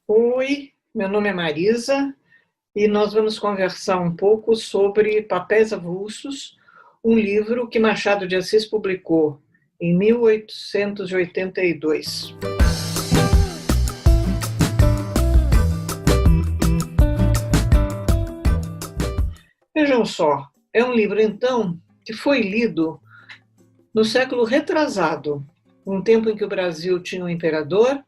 Oi, meu nome é Marisa e nós vamos conversar um pouco sobre Papéis Avulsos, um livro que Machado de Assis publicou em 1882. Vejam só, é um livro, então, que foi lido no século retrasado, um tempo em que o Brasil tinha um imperador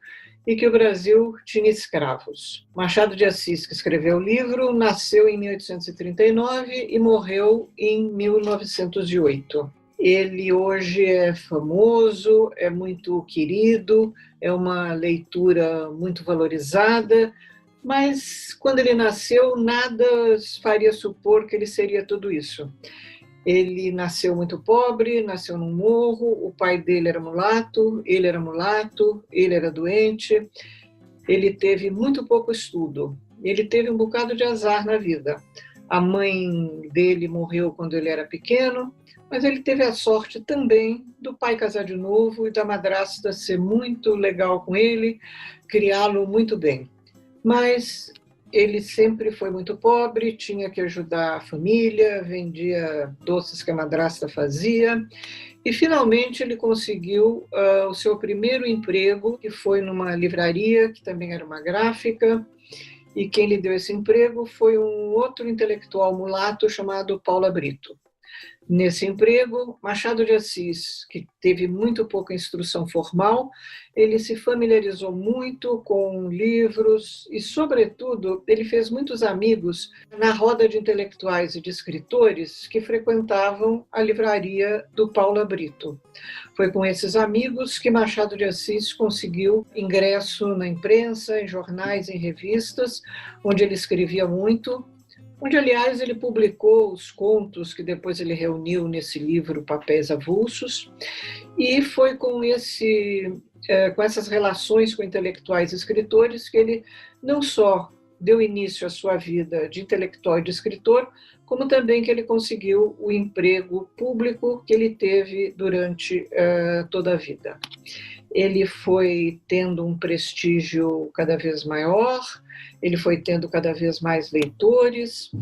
e que o Brasil tinha escravos. Machado de Assis, que escreveu o livro, nasceu em 1839 e morreu em 1908. Ele hoje é famoso, é muito querido, é uma leitura muito valorizada, mas quando ele nasceu, nada faria supor que ele seria tudo isso. Ele nasceu muito pobre, nasceu num morro, o pai dele era mulato, ele era doente, ele teve muito pouco estudo, ele teve um bocado de azar na vida. A mãe dele morreu quando ele era pequeno, mas ele teve a sorte também do pai casar de novo e da madrasta ser muito legal com ele, criá-lo muito bem. Mas ele sempre foi muito pobre, tinha que ajudar a família, vendia doces que a madrasta fazia, e finalmente ele conseguiu o seu primeiro emprego, que foi numa livraria, que também era uma gráfica, e quem lhe deu esse emprego foi um outro intelectual mulato chamado Paula Brito. Nesse emprego, Machado de Assis, que teve muito pouca instrução formal, ele se familiarizou muito com livros e, sobretudo, ele fez muitos amigos na roda de intelectuais e de escritores que frequentavam a livraria do Paula Brito. Foi com esses amigos que Machado de Assis conseguiu ingresso na imprensa, em jornais, em revistas, onde ele escrevia muito, onde, aliás, ele publicou os contos que depois ele reuniu nesse livro Papéis Avulsos, e foi com essas relações com intelectuais e escritores que ele não só deu início à sua vida de intelectual e de escritor, como também que ele conseguiu o emprego público que ele teve durante toda a vida. Ele foi tendo um prestígio cada vez maior, ele foi tendo cada vez mais leitores,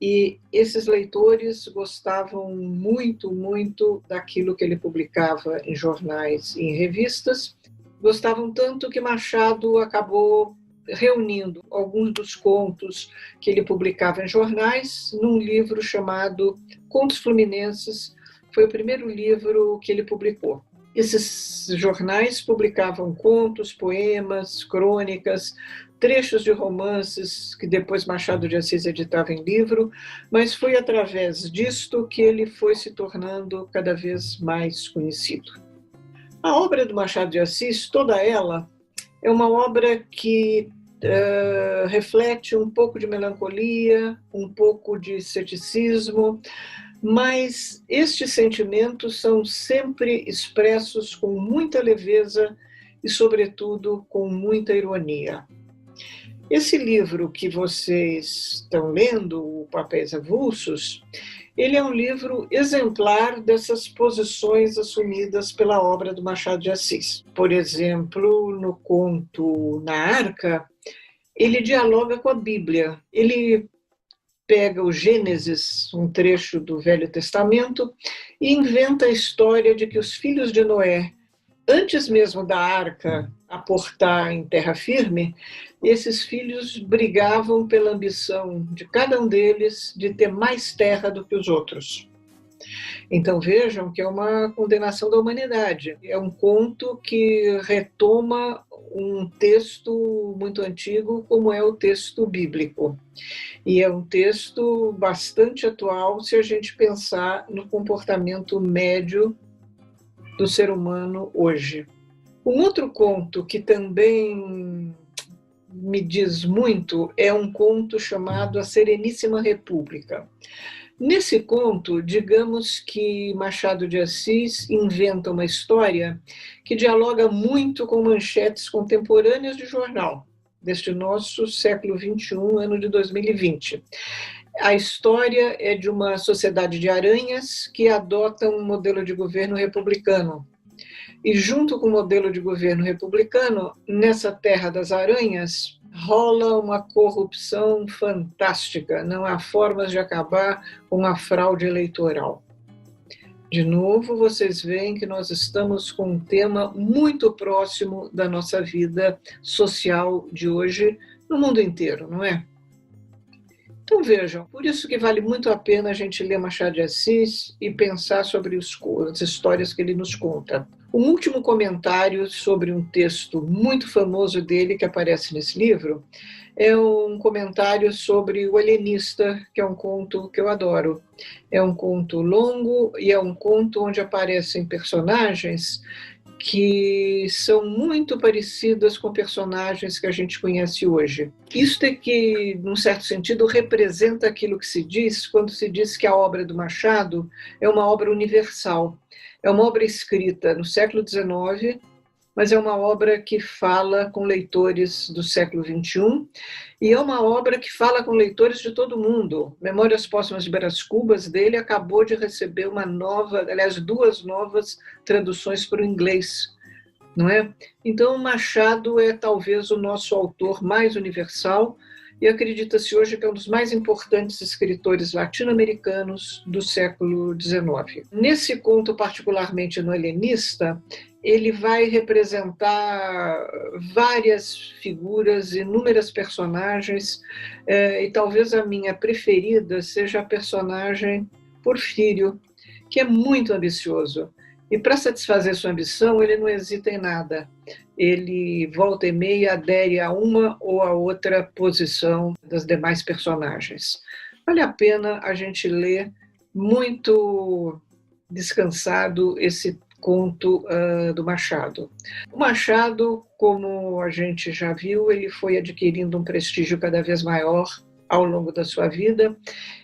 e esses leitores gostavam muito, muito daquilo que ele publicava em jornais e em revistas. Gostavam tanto que Machado acabou reunindo alguns dos contos que ele publicava em jornais num livro chamado Contos Fluminenses. Foi o primeiro livro que ele publicou. Esses jornais publicavam contos, poemas, crônicas, trechos de romances que depois Machado de Assis editava em livro, mas foi através disto que ele foi se tornando cada vez mais conhecido. A obra do Machado de Assis, toda ela, é uma obra que reflete um pouco de melancolia, um pouco de ceticismo, mas estes sentimentos são sempre expressos com muita leveza e, sobretudo, com muita ironia. Esse livro que vocês estão lendo, o Papéis Avulsos, ele é um livro exemplar dessas posições assumidas pela obra do Machado de Assis. Por exemplo, no conto Na Arca, ele dialoga com a Bíblia. Ele pega o Gênesis, um trecho do Velho Testamento, e inventa a história de que os filhos de Noé, antes mesmo da arca aportar em terra firme, esses filhos brigavam pela ambição de cada um deles de ter mais terra do que os outros. Então vejam que é uma condenação da humanidade. É um conto que retoma um texto muito antigo, como é o texto bíblico. E é um texto bastante atual se a gente pensar no comportamento médio do ser humano hoje. Um outro conto que também me diz muito é um conto chamado A Sereníssima República. Nesse conto, digamos que Machado de Assis inventa uma história que dialoga muito com manchetes contemporâneas de jornal, deste nosso século XXI, ano de 2020. A história é de uma sociedade de aranhas que adota um modelo de governo republicano. E junto com o modelo de governo republicano, nessa terra das aranhas, rola uma corrupção fantástica, não há formas de acabar com a fraude eleitoral. De novo, vocês veem que nós estamos com um tema muito próximo da nossa vida social de hoje no mundo inteiro, não é? Então vejam, por isso que vale muito a pena a gente ler Machado de Assis e pensar sobre as histórias que ele nos conta. Um último comentário sobre um texto muito famoso dele que aparece nesse livro é um comentário sobre O Alienista, que é um conto que eu adoro. É um conto longo e é um conto onde aparecem personagens que são muito parecidas com personagens que a gente conhece hoje. Isso é que, num certo sentido, representa aquilo que se diz quando se diz que a obra do Machado é uma obra universal. É uma obra escrita no século XIX, mas é uma obra que fala com leitores do século XXI e é uma obra que fala com leitores de todo mundo. Memórias Póstumas de Brás Cubas dele acabou de receber duas novas traduções para o inglês, não é? Então, Machado é talvez o nosso autor mais universal e acredita-se hoje que é um dos mais importantes escritores latino-americanos do século XIX. Nesse conto, particularmente no Alienista, ele vai representar várias figuras, inúmeras personagens, e talvez a minha preferida seja a personagem Porfírio, que é muito ambicioso. E para satisfazer sua ambição, ele não hesita em nada. Ele volta e meia adere a uma ou a outra posição das demais personagens. Vale a pena a gente ler muito descansado esse conto do Machado. O Machado, como a gente já viu, ele foi adquirindo um prestígio cada vez maior ao longo da sua vida.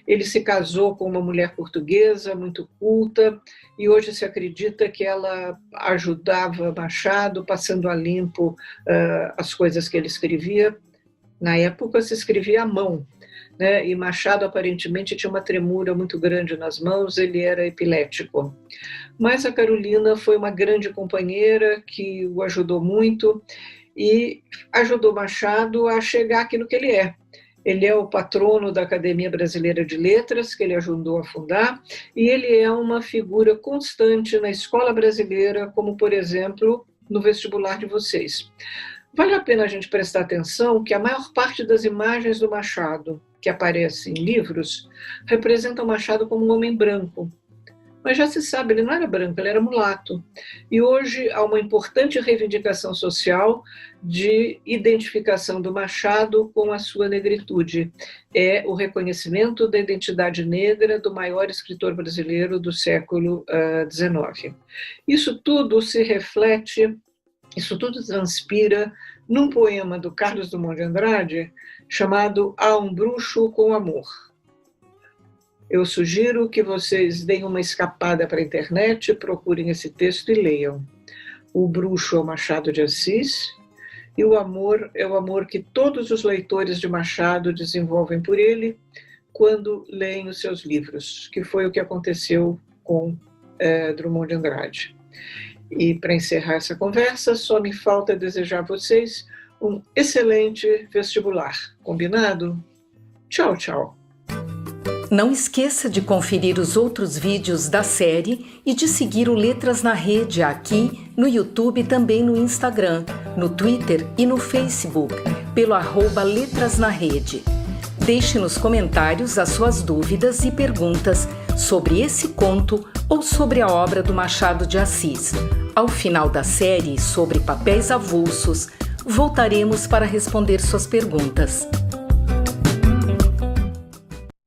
Ele se casou com uma mulher portuguesa muito culta e hoje se acredita que ela ajudava Machado, passando a limpo as coisas que ele escrevia. Na época se escrevia à mão, né? E Machado aparentemente tinha uma tremura muito grande nas mãos, ele era epilético. Mas a Carolina foi uma grande companheira que o ajudou muito e ajudou Machado a chegar aqui no que ele é. Ele é o patrono da Academia Brasileira de Letras, que ele ajudou a fundar, e ele é uma figura constante na escola brasileira, como, por exemplo, no vestibular de vocês. Vale a pena a gente prestar atenção que a maior parte das imagens do Machado que aparecem em livros representam Machado como um homem branco. Mas já se sabe, ele não era branco, ele era mulato. E hoje há uma importante reivindicação social de identificação do Machado com a sua negritude. É o reconhecimento da identidade negra do maior escritor brasileiro do século XIX. Isso tudo se reflete, isso tudo transpira num poema do Carlos Drummond de Andrade chamado A um Bruxo com Amor. Eu sugiro que vocês deem uma escapada para a internet, procurem esse texto e leiam. O bruxo é o Machado de Assis e o amor é o amor que todos os leitores de Machado desenvolvem por ele quando leem os seus livros, que foi o que aconteceu com Drummond de Andrade. E para encerrar essa conversa, só me falta desejar a vocês um excelente vestibular. Combinado? Tchau, tchau. Não esqueça de conferir os outros vídeos da série e de seguir o Letras na Rede aqui no YouTube e também no Instagram, no Twitter e no Facebook, pelo @Letras na Rede. Deixe nos comentários as suas dúvidas e perguntas sobre esse conto ou sobre a obra do Machado de Assis. Ao final da série sobre papéis avulsos, voltaremos para responder suas perguntas.